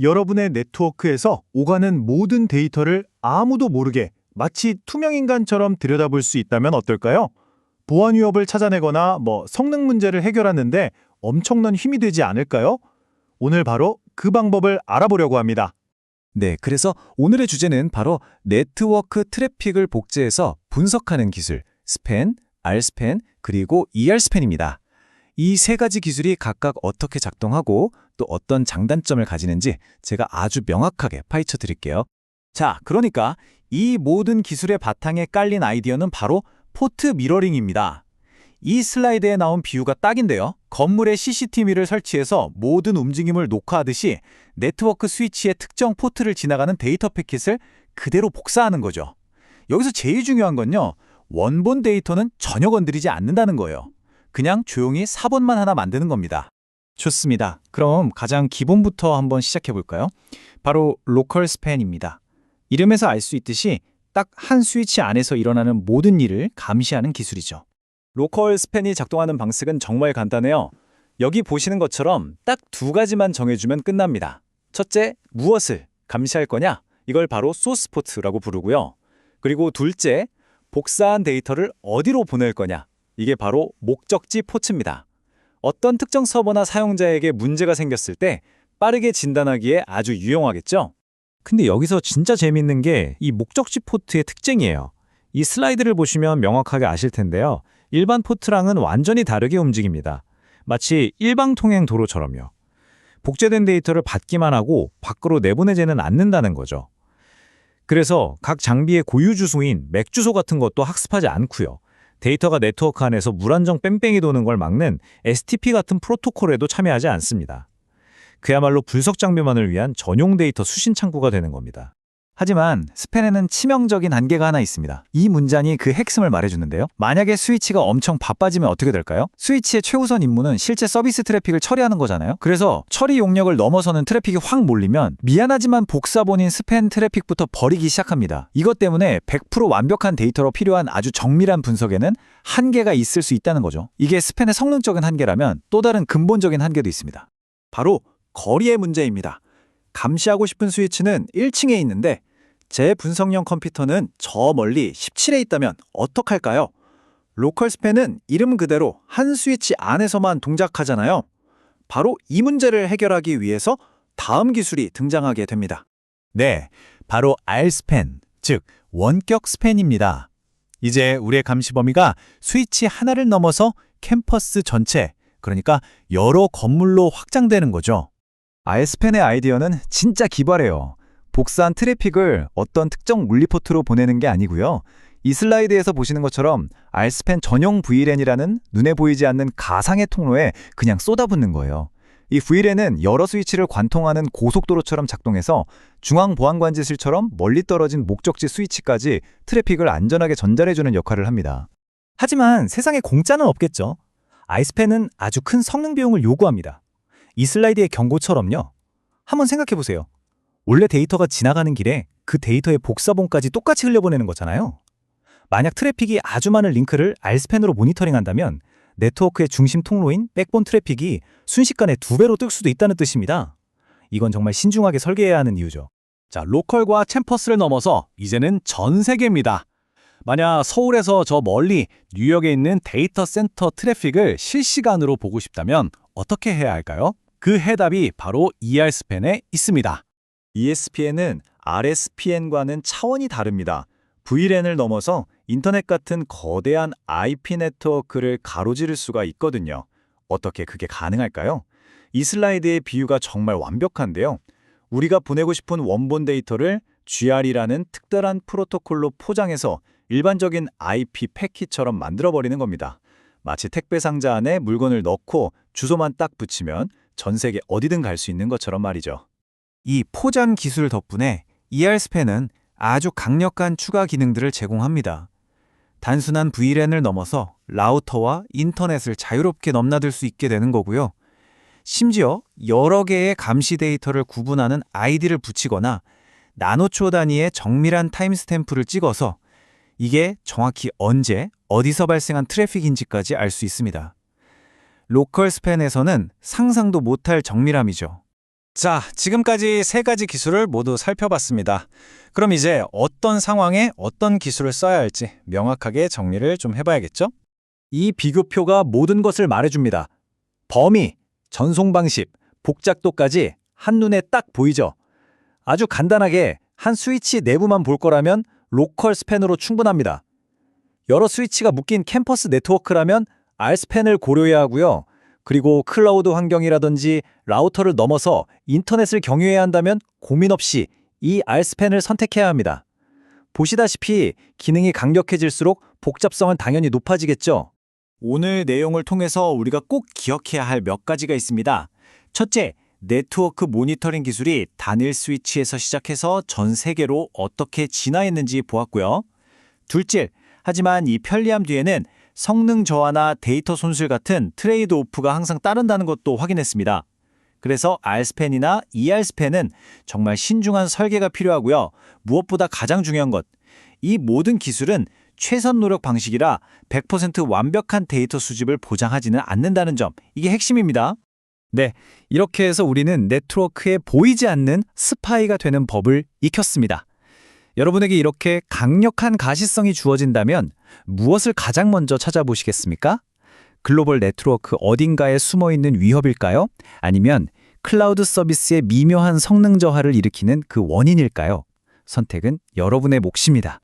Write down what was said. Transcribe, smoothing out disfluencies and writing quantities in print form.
여러분의 네트워크에서 오가는 모든 데이터를 아무도 모르게 마치 투명인간처럼 들여다볼 수 있다면 어떨까요? 보안 위협을 찾아내거나 성능 문제를 해결하는데 엄청난 힘이 되지 않을까요? 오늘 바로 그 방법을 알아보려고 합니다. 네, 그래서 오늘의 주제는 바로 네트워크 트래픽을 복제해서 분석하는 기술, 스팬, R스팬, 그리고 ER스팬입니다. 이 세 가지 기술이 각각 어떻게 작동하고 또 어떤 장단점을 가지는지 제가 아주 명확하게 파헤쳐 드릴게요. 자, 그러니까 이 모든 기술의 바탕에 깔린 아이디어는 바로 포트 미러링입니다. 이 슬라이드에 나온 비유가 딱인데요. 건물에 CCTV를 설치해서 모든 움직임을 녹화하듯이 네트워크 스위치의 특정 포트를 지나가는 데이터 패킷을 그대로 복사하는 거죠. 여기서 제일 중요한 건요. 원본 데이터는 전혀 건드리지 않는다는 거예요. 그냥 조용히 사본만 하나 만드는 겁니다. 좋습니다. 그럼 가장 기본부터 한번 시작해 볼까요? 바로 로컬 스팬입니다. 이름에서 알 수 있듯이 딱 한 스위치 안에서 일어나는 모든 일을 감시하는 기술이죠. 로컬 스팬이 작동하는 방식은 정말 간단해요. 여기 보시는 것처럼 딱 두 가지만 정해주면 끝납니다. 첫째, 무엇을 감시할 거냐? 이걸 바로 소스 포트라고 부르고요. 그리고 둘째, 복사한 데이터를 어디로 보낼 거냐? 이게 바로 목적지 포트입니다. 어떤 특정 서버나 사용자에게 문제가 생겼을 때 빠르게 진단하기에 아주 유용하겠죠? 근데 여기서 진짜 재밌는 게 이 목적지 포트의 특징이에요. 이 슬라이드를 보시면 명확하게 아실 텐데요. 일반 포트랑은 완전히 다르게 움직입니다. 마치 일방통행 도로처럼요. 복제된 데이터를 받기만 하고 밖으로 내보내지는 않는다는 거죠. 그래서 각 장비의 고유 주소인 맥 주소 같은 것도 학습하지 않고요. 데이터가 네트워크 안에서 무한정 뺑뺑이 도는 걸 막는 STP 같은 프로토콜에도 참여하지 않습니다. 그야말로 분석 장비만을 위한 전용 데이터 수신 창구가 되는 겁니다. 하지만 스팬에는 치명적인 한계가 하나 있습니다. 이 문장이 그 핵심을 말해주는데요. 만약에 스위치가 엄청 바빠지면 어떻게 될까요? 스위치의 최우선 임무는 실제 서비스 트래픽을 처리하는 거잖아요. 그래서 처리 용역을 넘어서는 트래픽이 확 몰리면 미안하지만 복사본인 스팬 트래픽부터 버리기 시작합니다. 이것 때문에 100% 완벽한 데이터로 필요한 아주 정밀한 분석에는 한계가 있을 수 있다는 거죠. 이게 스팬의 성능적인 한계라면 또 다른 근본적인 한계도 있습니다. 바로 거리의 문제입니다. 감시하고 싶은 스위치는 1층에 있는데 제 분석용 컴퓨터는 저 멀리 17에 있다면 어떡할까요? 로컬 스팬은 이름 그대로 한 스위치 안에서만 동작하잖아요. 바로 이 문제를 해결하기 위해서 다음 기술이 등장하게 됩니다. 네, 바로 R스팬, 즉 원격 스팬입니다. 이제 우리의 감시 범위가 스위치 하나를 넘어서 캠퍼스 전체, 그러니까 여러 건물로 확장되는 거죠. R스팬의 아이디어는 진짜 기발해요. 복사한 트래픽을 어떤 특정 물리포트로 보내는 게 아니고요. 이 슬라이드에서 보시는 것처럼 R스팬 전용 VLAN이라는 눈에 보이지 않는 가상의 통로에 그냥 쏟아붓는 거예요. 이 VLAN은 여러 스위치를 관통하는 고속도로처럼 작동해서 중앙보안관제실처럼 멀리 떨어진 목적지 스위치까지 트래픽을 안전하게 전달해주는 역할을 합니다. 하지만 세상에 공짜는 없겠죠. R스팬은 아주 큰 성능 비용을 요구합니다. 이 슬라이드의 경고처럼요. 한번 생각해보세요. 원래 데이터가 지나가는 길에 그 데이터의 복사본까지 똑같이 흘려보내는 거잖아요. 만약 트래픽이 아주 많은 링크를 R스팬으로 모니터링한다면 네트워크의 중심 통로인 백본 트래픽이 순식간에 2배로 뜰 수도 있다는 뜻입니다. 이건 정말 신중하게 설계해야 하는 이유죠. 자, 로컬과 캠퍼스를 넘어서 이제는 전 세계입니다. 만약 서울에서 저 멀리 뉴욕에 있는 데이터 센터 트래픽을 실시간으로 보고 싶다면 어떻게 해야 할까요? 그 해답이 바로 ER스팬에 있습니다. ESPN은 RSPN과는 차원이 다릅니다. VLAN을 넘어서 인터넷 같은 거대한 IP 네트워크를 가로지를 수가 있거든요. 어떻게 그게 가능할까요? 이 슬라이드의 비유가 정말 완벽한데요. 우리가 보내고 싶은 원본 데이터를 GR이라는 특별한 프로토콜로 포장해서 일반적인 IP 패킷처럼 만들어버리는 겁니다. 마치 택배 상자 안에 물건을 넣고 주소만 딱 붙이면 전 세계 어디든 갈 수 있는 것처럼 말이죠. 이 포장 기술 덕분에 ER스팬은 아주 강력한 추가 기능들을 제공합니다. 단순한 VLAN을 넘어서 라우터와 인터넷을 자유롭게 넘나들 수 있게 되는 거고요. 심지어 여러 개의 감시 데이터를 구분하는 아이디를 붙이거나 나노초 단위의 정밀한 타임스탬프를 찍어서 이게 정확히 언제, 어디서 발생한 트래픽인지까지 알 수 있습니다. 로컬 스팬에서는 상상도 못할 정밀함이죠. 자, 지금까지 세 가지 기술을 모두 살펴봤습니다. 그럼 이제 어떤 상황에 어떤 기술을 써야 할지 명확하게 정리를 좀 해봐야겠죠? 이 비교표가 모든 것을 말해줍니다. 범위, 전송 방식, 복잡도까지 한눈에 딱 보이죠? 아주 간단하게 한 스위치 내부만 볼 거라면 로컬 스팬으로 충분합니다. 여러 스위치가 묶인 캠퍼스 네트워크라면 R스팬을 고려해야 하고요. 그리고 클라우드 환경이라든지 라우터를 넘어서 인터넷을 경유해야 한다면 고민 없이 이 R스팬을 선택해야 합니다. 보시다시피 기능이 강력해질수록 복잡성은 당연히 높아지겠죠. 오늘 내용을 통해서 우리가 꼭 기억해야 할 몇 가지가 있습니다. 첫째, 네트워크 모니터링 기술이 단일 스위치에서 시작해서 전 세계로 어떻게 진화했는지 보았고요. 둘째, 하지만 이 편리함 뒤에는 성능 저하나 데이터 손실 같은 트레이드 오프가 항상 따른다는 것도 확인했습니다. 그래서 R스팬이나 ER스팬은 정말 신중한 설계가 필요하고요. 무엇보다 가장 중요한 것, 이 모든 기술은 최선 노력 방식이라 100% 완벽한 데이터 수집을 보장하지는 않는다는 점, 이게 핵심입니다. 네, 이렇게 해서 우리는 네트워크에 보이지 않는 스파이가 되는 법을 익혔습니다. 여러분에게 이렇게 강력한 가시성이 주어진다면 무엇을 가장 먼저 찾아보시겠습니까? 글로벌 네트워크 어딘가에 숨어있는 위협일까요? 아니면 클라우드 서비스의 미묘한 성능 저하를 일으키는 그 원인일까요? 선택은 여러분의 몫입니다.